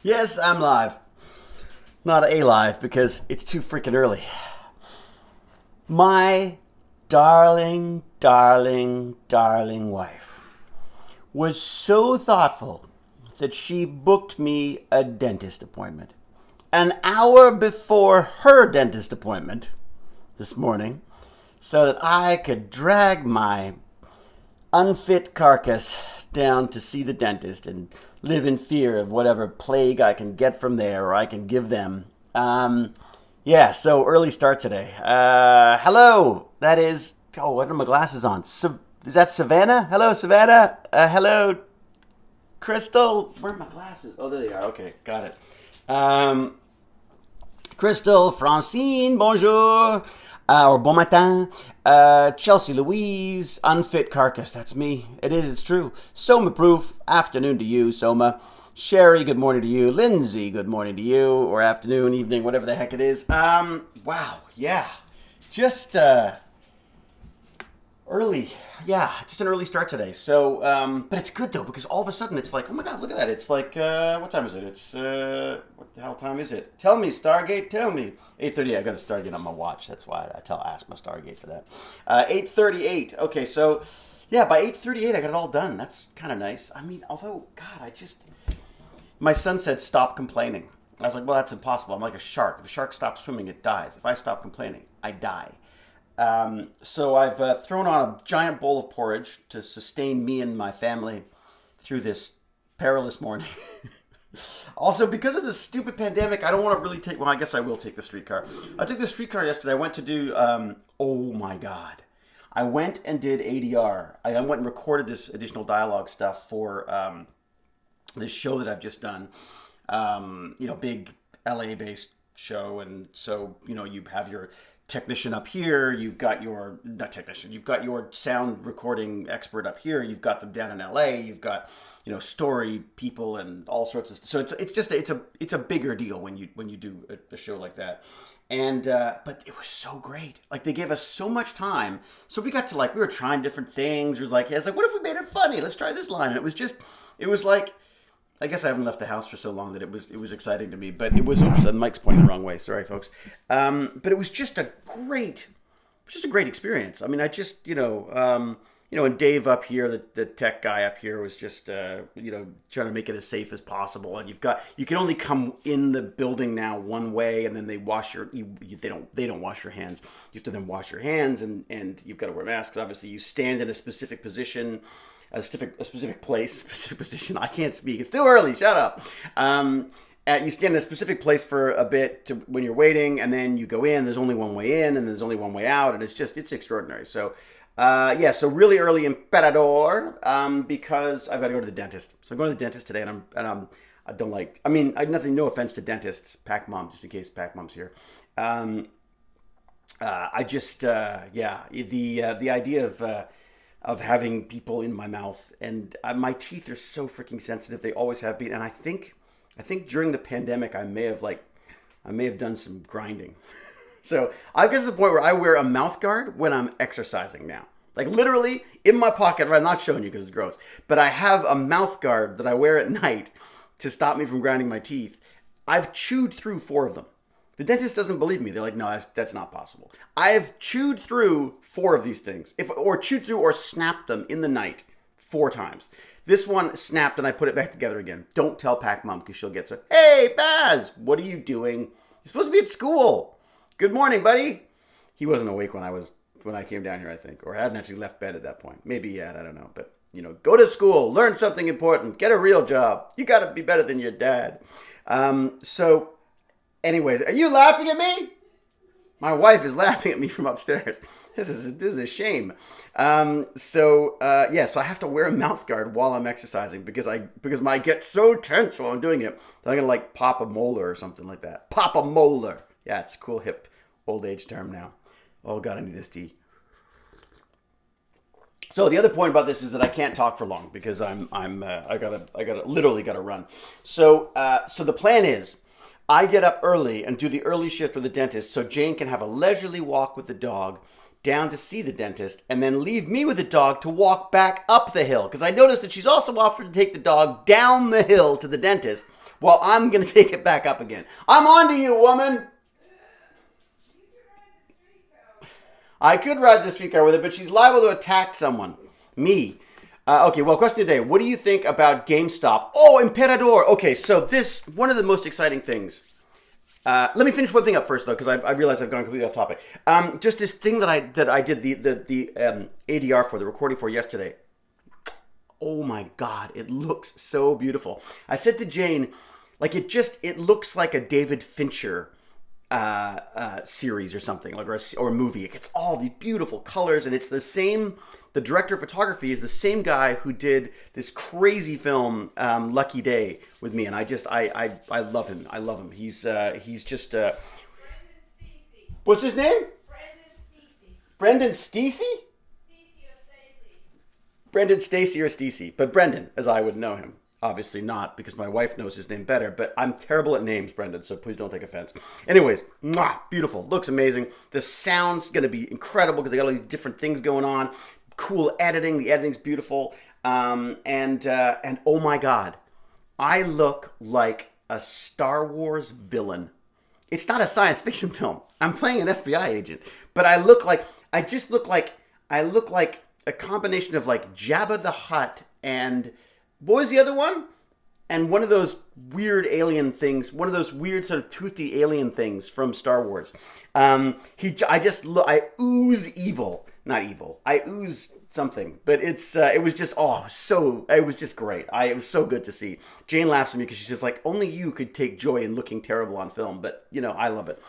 Yes, I'm live. Not alive because it's too freaking early. My darling, darling, darling wife was so thoughtful that she booked me a dentist appointment. An hour before her dentist appointment this morning so that I could drag my unfit carcass down to see the dentist and live in fear of whatever plague I can get from there or I can give them. Yeah, so early start today. Hello, that is. Oh, what are my glasses on? Is that Savannah? Hello, Savannah. Hello, Crystal. Where are my glasses? Oh, there they are. Okay, got it. Um, Crystal, Francine, bonjour, or bon matin. Chelsea Louise, unfit carcass. That's me. It is. It's true. Soma proof. Afternoon to you, Soma. Sherry, good morning to you. Lindsay, good morning to you, or afternoon, evening, whatever the heck it is. Wow. Yeah. Just early. Yeah, just an early start today. So, but it's good though because all of a sudden it's like, oh my god, look at that! It's like, what time is it? It's what the hell time is it? Tell me, Stargate. Tell me. 8:30. I got a Stargate on my watch. That's why ask my Stargate for that. 8:38. Okay, so yeah, by 8:38 I got it all done. That's kind of nice. I mean, although God, my son said stop complaining. I was like, well, that's impossible. I'm like a shark. If a shark stops swimming, it dies. If I stop complaining, I die. So I've thrown on a giant bowl of porridge to sustain me and my family through this perilous morning. Also, because of this stupid pandemic, I don't want to really take. Well, I guess I will take the streetcar. I took the streetcar yesterday. I went to do. Oh my god! I went and did ADR. I went and recorded this additional dialogue stuff for this show that I've just done. Big LA-based show, and so you have your technician up here, you've got your not technician, you've got your sound recording expert up here, you've got them down in LA, you've got story people and all sorts of stuff. So it's a bigger deal when you do a show like that. And but it was so great. Like they gave us so much time, so we got to we were trying different things. It was like what if we made it funny? Let's try this line. And it was like. I guess I haven't left the house for so long that it was exciting to me, but it was. Oops, Mike's pointing the wrong way. Sorry, folks. But it was just a great experience. I mean, and Dave up here, the tech guy up here, was just trying to make it as safe as possible. And you can only come in the building now one way, and then they wash they don't wash your hands. You have to then wash your hands, and you've got to wear masks. Obviously, you stand in a specific position. A specific place, specific position. I can't speak. It's too early. Shut up. You stand in a specific place for a bit when you're waiting, and then you go in. There's only one way in, and there's only one way out, and it's extraordinary. So, so really early Emperador, because I've got to go to the dentist. So I'm going to the dentist today, and I don't like. I mean, I nothing. No offense to dentists, Pac Mom, just in case Pac Mom's here. The idea of having people in my mouth, and my teeth are so freaking sensitive. They always have been, and I think during the pandemic I may have done some grinding. So I get to the point where I wear a mouth guard when I'm exercising now, like literally in my pocket. I'm not showing you because it's gross, but I have a mouth guard that I wear at night to stop me from grinding my teeth. I've chewed through 4 of them. The dentist doesn't believe me. They're like, no, that's not possible. I have chewed through 4 of these things, chewed through or snapped them in the night 4 times. This one snapped and I put it back together again. Don't tell Pac Mom because she'll get so. Hey, Baz, what are you doing? You're supposed to be at school. Good morning, buddy. He wasn't awake when I came down here, I think, or hadn't actually left bed at that point. Maybe yet, I don't know. But go to school, learn something important, get a real job. You got to be better than your dad. Anyways, are you laughing at me? My wife is laughing at me from upstairs. This is a shame. So I have to wear a mouth guard while I'm exercising because I get so tense while I'm doing it that I'm gonna pop a molar or something like that. Pop a molar. Yeah, it's a cool hip old age term now. Oh God, I need this tea. So the other point about this is that I can't talk for long because I literally gotta run. So the plan is. I get up early and do the early shift with the dentist so Jane can have a leisurely walk with the dog down to see the dentist and then leave me with the dog to walk back up the hill. Because I noticed that she's also offered to take the dog down the hill to the dentist Well, I'm going to take it back up again. I'm on to you, woman. I could ride the streetcar with her, but she's liable to attack someone. Me. Okay, well, question today. What do you think about GameStop? Oh, Emperador. Okay, so this, one of the most exciting things. Let me finish one thing up first, though, because I realize I've gone completely off topic. Just this thing that I did the ADR for, the recording for yesterday. Oh my God, it looks so beautiful. I said to Jane, like it looks like a David Fincher series or something, like or a movie. It gets all these beautiful colors, and it's the same. The director of photography is the same guy who did this crazy film, Lucky Day, with me, and I love him. I love him. He's just. Brendan Stacy. What's his name? Brendan Stacy. Brendan Stacy or Stacy, but Brendan, as I would know him. Obviously not, because my wife knows his name better, but I'm terrible at names, Brendan, so please don't take offense. Anyways, beautiful. Looks amazing. The sound's going to be incredible because they got all these different things going on. Cool editing. The editing's beautiful. And oh my God, I look like a Star Wars villain. It's not a science fiction film. I'm playing an FBI agent, but I look like a combination of like Jabba the Hutt and what was the other one? And one of those weird alien things, one of those weird sort of toothy alien things from Star Wars. I ooze evil, not evil. I ooze something, but it was just great. It was so good to see. Jane laughs at me because she says like, only you could take joy in looking terrible on film, but I love it.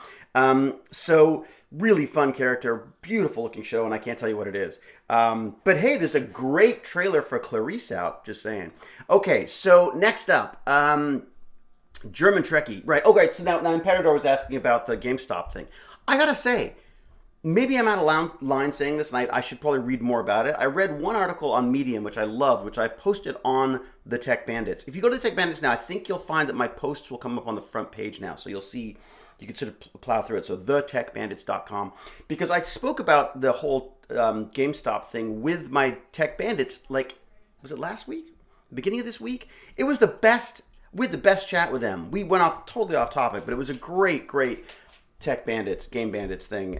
So really fun character, beautiful looking show, and I can't tell you what it is. But hey, there's a great trailer for Clarice out, just saying. Okay, so next up, German Trekkie. Right, okay, so now Imperador was asking about the GameStop thing. I gotta say, maybe I'm out of line saying this, and I should probably read more about it. I read one article on Medium, which I loved, which I've posted on the Tech Bandits. If you go to the Tech Bandits now, I think you'll find that my posts will come up on the front page now, so you'll see. You can sort of plow through it. So thetechbandits.com. Because I spoke about the whole GameStop thing with my Tech Bandits, like, was it last week? Beginning of this week? It was the best, we had the best chat with them. We went totally off topic, but it was a great Tech Bandits, Game Bandits thing.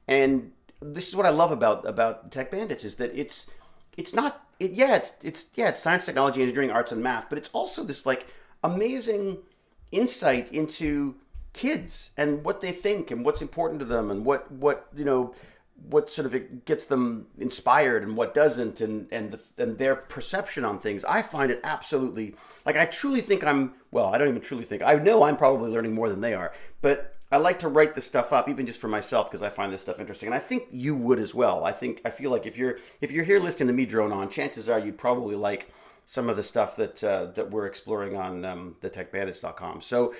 And this is what I love about Tech Bandits is that it's science, technology, engineering, arts, and math, but it's also this like amazing insight into kids and what they think and what's important to them and what sort of it gets them inspired and what doesn't and their perception on things. I find it absolutely, like, I truly think I don't even truly think, I know I'm probably learning more than they are, but I like to write this stuff up even just for myself because I find this stuff interesting, and I think you would as well. I feel like if you're here listening to me drone on, chances are you'd probably like some of the stuff that we're exploring on thetechbandits.com. So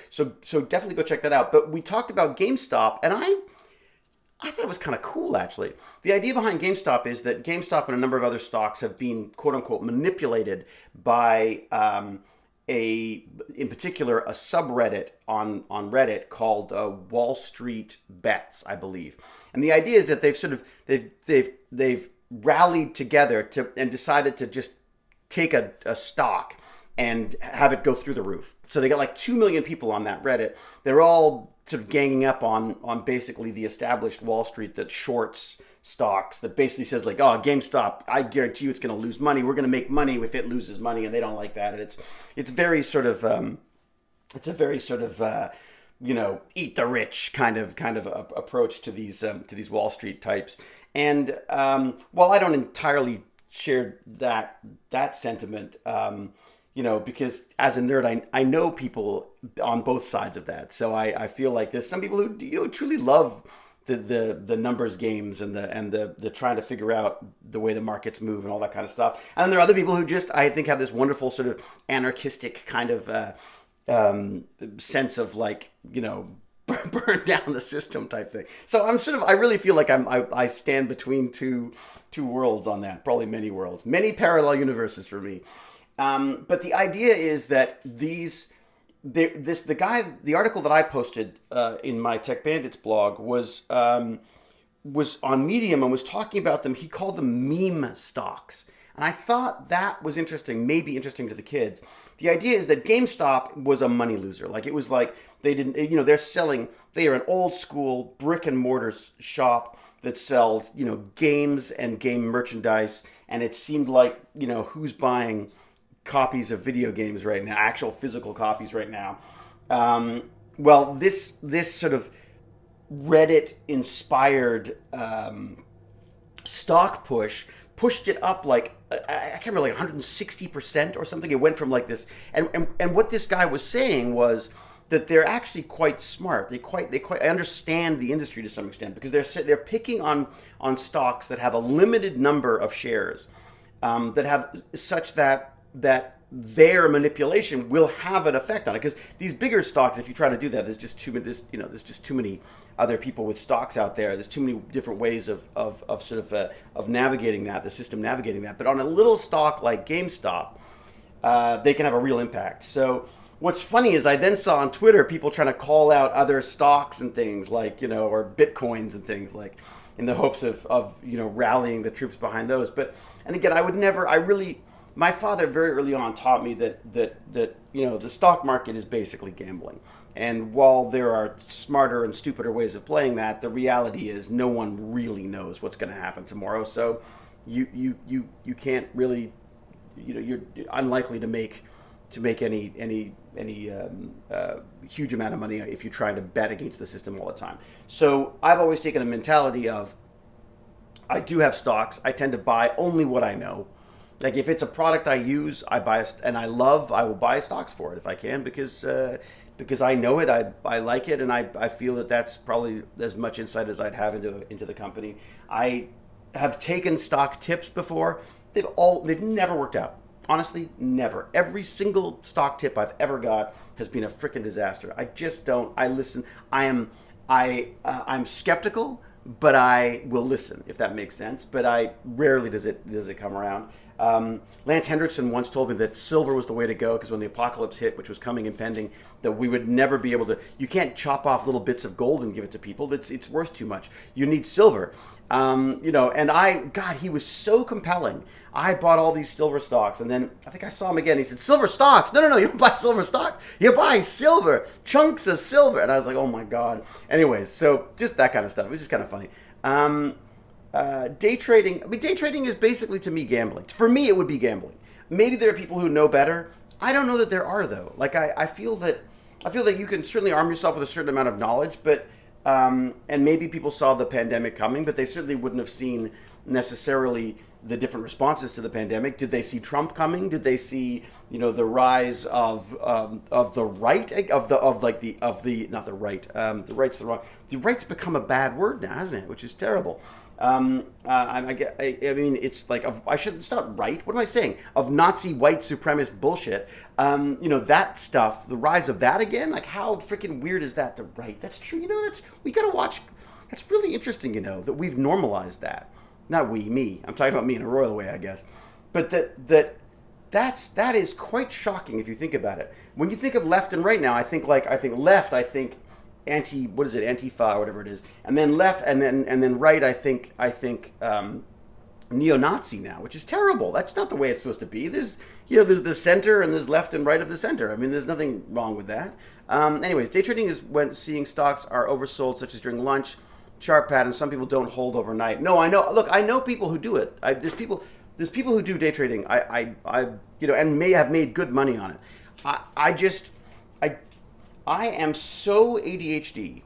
definitely go check that out. But we talked about GameStop, and I thought it was kind of cool, actually. The idea behind GameStop is that GameStop and a number of other stocks have been, quote unquote, manipulated by in particular a subreddit on Reddit called Wall Street Bets, I believe. And the idea is that they've rallied together and decided to just take a stock and have it go through the roof. So they got like 2 million people on that Reddit. They're all sort of ganging up on basically the established Wall Street that shorts stocks, that basically says like, oh, GameStop, I guarantee you it's going to lose money. We're going to make money if it loses money, and they don't like that. And it's very sort of eat the rich kind of approach to these Wall Street types. And while I don't entirely share that sentiment, because as a nerd, I know people on both sides of that. So I feel like there's some people who truly love the numbers games and the trying to figure out the way the markets move and all that kind of stuff. And then there are other people who just, I think, have this wonderful sort of anarchistic kind of sense of like, burn down the system type thing. So I really feel like I stand between two worlds on that, probably many worlds, many parallel universes for me. But the idea is that the article that I posted in my Tech Bandits blog was on Medium and was talking about them. He called them meme stocks. And I thought that was interesting, maybe interesting to the kids. The idea is that GameStop was a money loser. Like it was like they didn't, they are an old school brick and mortar shop that sells, games and game merchandise. And it seemed like, who's buying copies of video games right now, actual physical copies right now. Well, this sort of Reddit inspired stock pushed it up like I can't remember, like 160% or something. It went from like this, and what this guy was saying was that they're actually quite smart. They quite understand the industry to some extent because they're picking on stocks that have a limited number of shares, that have such that their manipulation will have an effect on it. Because these bigger stocks, if you try to do that, there's just too many other people with stocks out there. There's too many different ways of navigating that, the system navigating that. But on a little stock like GameStop, they can have a real impact. So what's funny is I then saw on Twitter people trying to call out other stocks and things like, or Bitcoins and things like, in the hopes of rallying the troops behind those. And again, my father very early on taught me that the stock market is basically gambling. And while there are smarter and stupider ways of playing that, the reality is no one really knows what's going to happen tomorrow. So you can't really, you're unlikely to make any huge amount of money if you're trying to bet against the system all the time. So I've always taken a mentality of, I do have stocks. I tend to buy only what I know. Like if it's a product I use, I buy and I love, I will buy stocks for it if I can because I know it, I like it, and I feel that that's probably as much insight as I'd have into the company. I have taken stock tips before. They've never worked out. Honestly, never. Every single stock tip I've ever got has been a freaking disaster. I just don't. I listen. I'm skeptical, but I will listen if that makes sense. But I rarely does it come around. Lance Hendrickson once told me that silver was the way to go because when the apocalypse hit, which was coming impending, that we would never be able to. You can't chop off little bits of gold and give it to people. It's worth too much. You need silver. And he was so compelling. I bought all these silver stocks, and then I think I saw him again. He said, "Silver stocks? No, you don't buy silver stocks. You buy silver, chunks of silver." And I was like, "Oh my god." Anyways, so just that kind of stuff. It was just kind of funny. Day trading. I mean, day trading is basically to me gambling. For me, it would be gambling. Maybe there are people who know better. I don't know that there are though. Like I feel that you can certainly arm yourself with a certain amount of knowledge, but and maybe people saw the pandemic coming, but they certainly wouldn't have seen necessarily the different responses to the pandemic. Did they see Trump coming? Did they see the rise of the right the right's become a bad word now, hasn't it? Which is terrible. I mean, it's like I should start right. What am I saying? Of Nazi white supremacist bullshit. That stuff. The rise of that again. Like how freaking weird is that? The right. That's true. We gotta watch. That's really interesting. That we've normalized that. Not me. I'm talking about me in a royal way, I guess. But that is quite shocking if you think about it. When you think of left and right now, I think left, Antifa or whatever it is, and then left, and then right, I think neo-Nazi now, which is terrible. That's not the way it's supposed to be. There's the center and there's left and right of the center. I mean, there's nothing wrong with that. Anyways, day trading is when seeing stocks are oversold, such as during lunch. Chart pattern. Some people don't hold overnight. No, I know. Look, I know people who do it. There's people who do day trading. And may have made good money on it. I am so ADHD.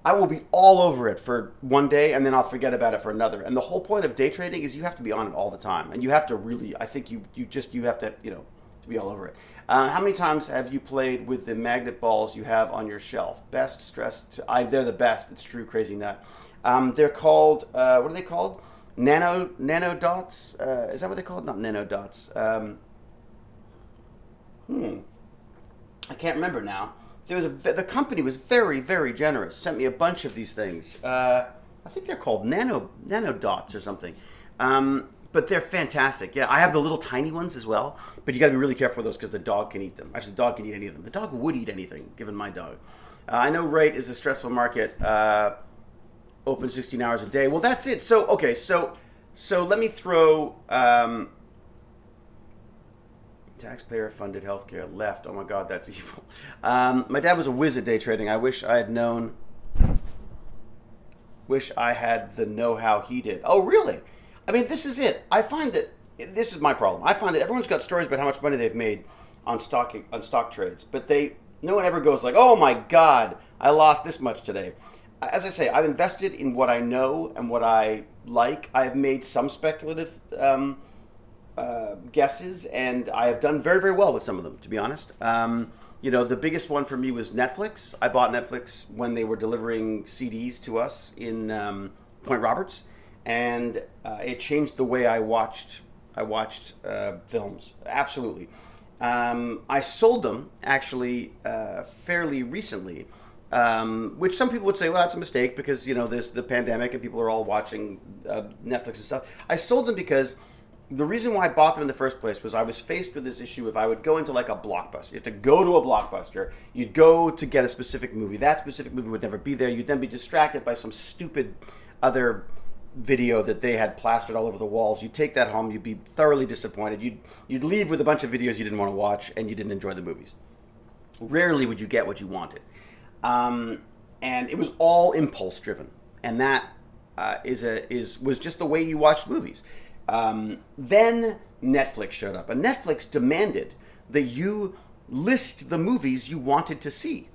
I will be all over it for one day and then I'll forget about it for another. And the whole point of day trading is you have to be on it all the time, and you have to really. I think you have to to be all over it. How many times have you played with the magnet balls you have on your shelf? Best stressed. They're the best. It's true, crazy nut. They're called, what are they called? Nano dots? Is that what they're called? Not nano dots. I can't remember now. The company was very, very generous. Sent me a bunch of these things. I think they're called nano dots or something. But they're fantastic. Yeah, I have the little tiny ones as well. But you got to be really careful with those because the dog can eat them. Actually, the dog can eat any of them. The dog would eat anything, given my dog. I know right is a stressful market. Open 16 hours a day. Well, that's it. So So let me throw taxpayer-funded healthcare left. Oh my God, that's evil. My dad was a whiz at day trading. I wish I had known. Wish I had the know-how he did. Oh, really? I mean, this is it. I find that this is my problem. I find that everyone's got stories about how much money they've made on stock trades, but no one ever goes like, "Oh my God, I lost this much today." As I say, I've invested in what I know and what I like. I have made some speculative guesses, and I have done very, very well with some of them, to be honest. The biggest one for me was Netflix. I bought Netflix when they were delivering CDs to us in Point Roberts, and it changed the way I watched films. Absolutely. I sold them actually fairly recently, which some people would say, well, that's a mistake because there's the pandemic and people are all watching Netflix and stuff. I sold them because the reason why I bought them in the first place was I was faced with this issue. If I would go into like a Blockbuster, you have to go to a Blockbuster, you'd go to get a specific movie. That specific movie would never be there. You'd then be distracted by some stupid other video that they had plastered all over the walls. You'd take that home, you'd be thoroughly disappointed. You'd leave with a bunch of videos you didn't want to watch, and you didn't enjoy the movies. Rarely would you get what you wanted. And it was all impulse driven. And that was just the way you watched movies. Then Netflix showed up, and Netflix demanded that you list the movies you wanted to see.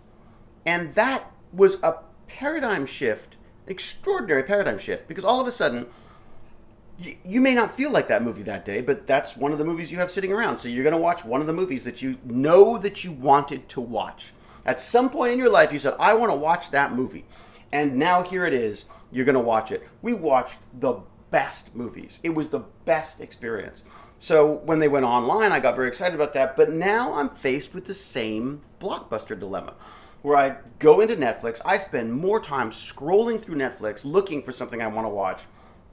And that was a paradigm shift, extraordinary paradigm shift, because all of a sudden, you may not feel like that movie that day, but that's one of the movies you have sitting around. So you're going to watch one of the movies that you know that you wanted to watch. At some point in your life, you said, I want to watch that movie. And now here it is. You're going to watch it. We watched the best movies. It was the best experience. So when they went online, I got very excited about that. But now I'm faced with the same Blockbuster dilemma, where I go into Netflix, I spend more time scrolling through Netflix looking for something I want to watch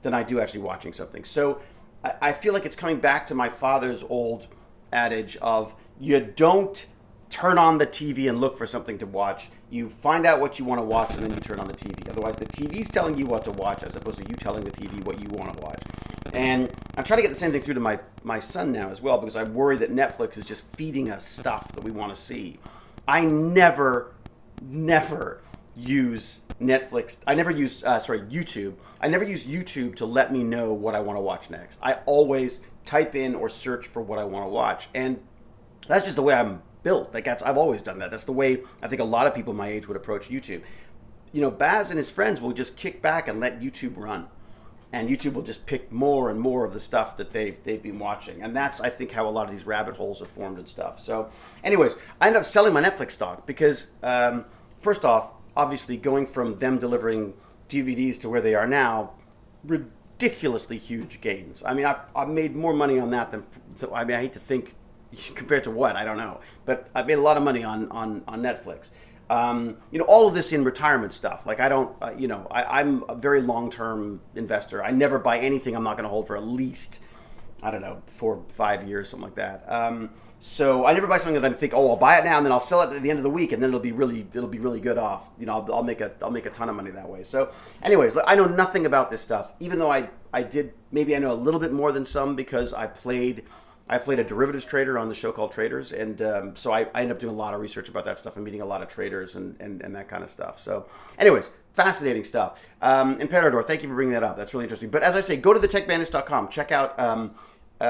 than I do actually watching something. So I feel like it's coming back to my father's old adage of you don't turn on the TV and look for something to watch. You find out what you want to watch and then you turn on the TV. Otherwise, the TV's telling you what to watch as opposed to you telling the TV what you want to watch. And I'm trying to get the same thing through to my son now as well, because I worry that Netflix is just feeding us stuff that we want to see. I never use Netflix. I never use, YouTube. I never use YouTube to let me know what I want to watch next. I always type in or search for what I want to watch. And that's just the way I'm built. I've always done that. That's the way I think a lot of people my age would approach YouTube. Baz and his friends will just kick back and let YouTube run. And YouTube will just pick more and more of the stuff that they've been watching. And that's, I think, how a lot of these rabbit holes are formed and stuff. So anyways, I ended up selling my Netflix stock because, first off, obviously going from them delivering DVDs to where they are now, ridiculously huge gains. I mean, I've made more money on that than, I hate to think, compared to what, I don't know. But I've made a lot of money on Netflix. All of this in retirement stuff. Like I'm a very long-term investor. I never buy anything I'm not going to hold for at least, 4 or 5 years, something like that. So I never buy something that I think, I'll buy it now and then I'll sell it at the end of the week and then it'll be really good off. I'll make a ton of money that way. So anyways, I know nothing about this stuff, even though I did, maybe I know a little bit more than some because I played a derivatives trader on the show called Traders, and so I ended up doing a lot of research about that stuff and meeting a lot of traders and that kind of stuff. So anyways, fascinating stuff. Emperador, thank you for bringing that up. That's really interesting. But as I say, go to thetechbandits.com. Check out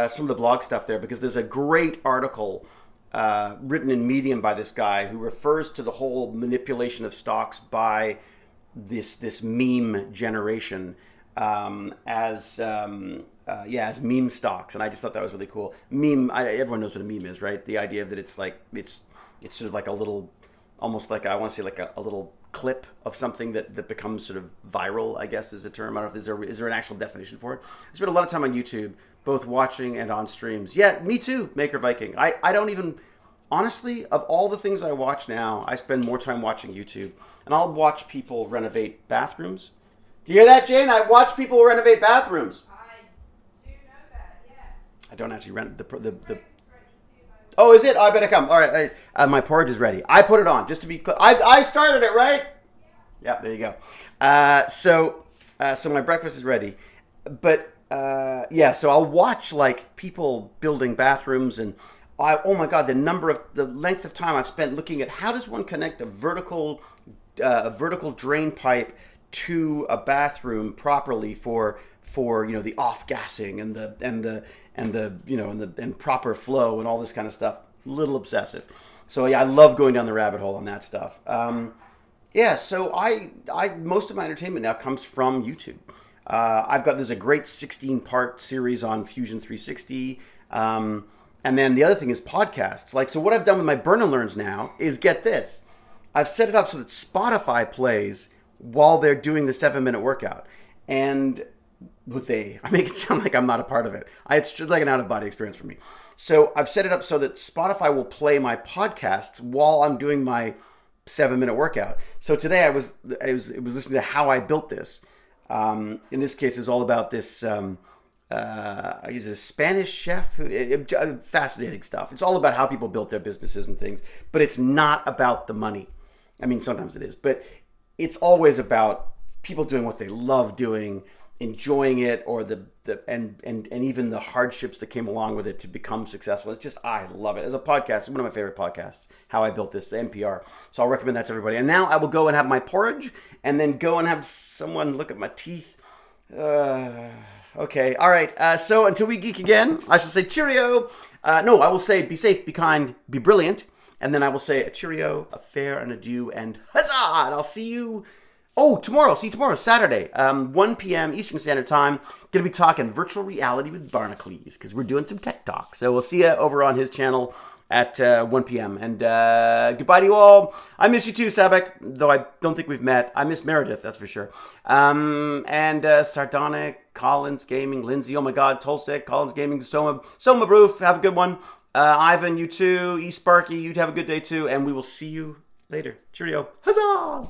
some of the blog stuff there, because there's a great article written in Medium by this guy who refers to the whole manipulation of stocks by this meme generation as meme stocks, and I just thought that was really cool. Everyone knows what a meme is, right? The idea that it's sort of like a little, almost like, I want to say like a little clip of something that becomes sort of viral, I guess is a term. I don't know if is there an actual definition for it. I spent a lot of time on YouTube, both watching and on streams. Yeah, me too, Maker Viking. I don't even, honestly, of all the things I watch now, I spend more time watching YouTube, and I'll watch people renovate bathrooms. Do you hear that, Jane? I watch people renovate bathrooms. I don't actually rent the Oh, is it? Oh, I better come. All right. My porridge is ready. I put it on, just to be clear. I started it, right? Yeah, there you go. So my breakfast is ready. But Yeah, so I'll watch like people building bathrooms, and oh my god, the length of time I've spent looking at how does one connect a vertical drain pipe to a bathroom properly for the off gassing and proper flow and all this kind of stuff. Little obsessive. So yeah, I love going down the rabbit hole on that stuff. Yeah, so I most of my entertainment now comes from YouTube. There's a great 16-part series on Fusion 360. And then the other thing is podcasts. Like, so what I've done with my Burn and Learns now is, get this, I've set it up so that Spotify plays while they're doing the 7-minute workout. And I make it sound like I'm not a part of it. It's like an out-of-body experience for me. So I've set it up so that Spotify will play my podcasts while I'm doing my 7-minute workout. So today I was listening to how I built this. In this case, it's all about this. He's a Spanish chef. Fascinating stuff. It's all about how people built their businesses and things, but it's not about the money. I mean, sometimes it is, but it's always about people doing what they love doing, enjoying it, or and even the hardships that came along with it to become successful. It's just, I love it. As a podcast, it's one of my favorite podcasts, How I Built This, NPR. So I'll recommend that to everybody. And now I will go and have my porridge, and then go and have someone look at my teeth. Okay, all right. So until we geek again, I shall say cheerio. No, I will say be safe, be kind, be brilliant. And then I will say a cheerio, a fair, and adieu, and huzzah! And I'll see you... Oh, tomorrow. See you tomorrow, Saturday, 1 p.m. Eastern Standard Time. Going to be talking virtual reality with Barnacles, because we're doing some tech talk. So we'll see you over on his channel at 1 p.m. And goodbye to you all. I miss you too, Sabek, though I don't think we've met. I miss Meredith, that's for sure. Sardonic, Collins Gaming, Lindsay, oh my God, Tolsek, Collins Gaming, Soma Broof, have a good one. Ivan, you too. E Sparky, you'd have a good day too. And we will see you later. Cheerio. Huzzah!